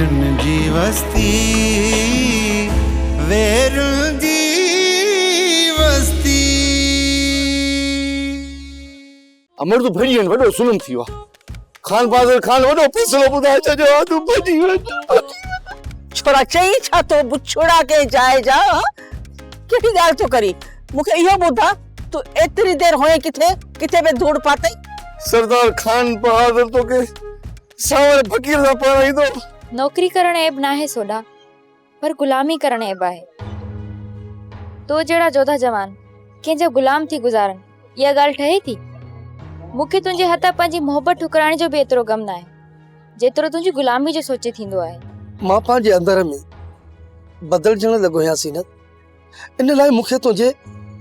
वेरुन जी वस्ती, वेरुन जी वस्ती। अमर तो भॼी वञ, वॾो ज़ुल्म थी वियो आहे। खान बहादुर खान वॾो फ़ैसिलो ॿुधाए छॾियो आहे, तूं भॼी वञ। छोरा चई छा तो बुछड़ा के जाए जा, कहिड़ी ॻाल्हि थो करी? मूंखे इहो ॿुधा, तूं एतिरी देर होए किथे बि धूड़ पातई? सरदार खान बहादुर तोखे सावरे फ़कीर सां पढ़ाईंदो। नौकरी करण ऐब ना है सोडा, पर गुलामी करण ऐब आहे। तो जड़ा जोधा जवान कंहिंजा गुलाम थी गुज़ारन, इहा ॻाल्हि ठहे थी? मूंखे तुंहिंजे हथां पंहिंजी मोहबत ठुकराइण जो बि एतिरो गम न आहे जेतिरो तुंहिंजी गुलामी जो सोचे थींदो आहे। मां पंहिंजे अंदर में बदिलजण लॻो आहियां सीनत, इन लाइ मूंखे तुंहिंजे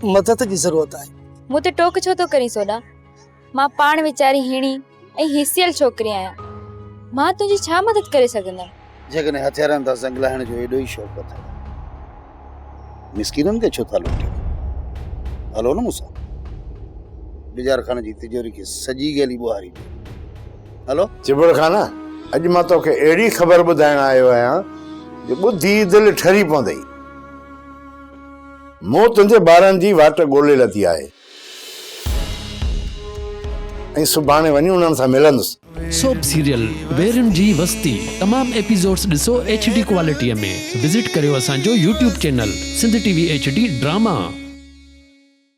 मदद जी ज़रूरत आहे। मूं ते टोक छो थो करीं सोडा? मां पाण वीचारी हीणी ऐं हिसियल छोकिरी आहियां, मां तुंहिंजी छा मदद करे सघंदमि? जेकॾहिं हथियारनि तां ज़ंग लाहिण जो एॾो ई शौक़ु अथव, मिसकिननि खे छो था लूटियो? हलो न मूंसां, बिजार खान जी तिजोरी खे सॼी गली ॿुहारी ॾियो। हलो चिबड़ खाना, अॼु मां तोखे अहिड़ी ख़बर ॿुधाइण आयो आहियां जो ॿुधी दिलि ठरी पवंदई। मूं तुंहिंजे ॿारनि जी वाट ॻोल्हे लथी आहे ऐं सुभाणे वञी उन्हनि सां मिलंदुसि। सोप सीरियल वेरुन जी वस्ती तमाम एपिसोड्स ॾिसो HD क्वालिटीअ में। विज़िट करियो असांजो YouTube channel Sindh TV HD drama.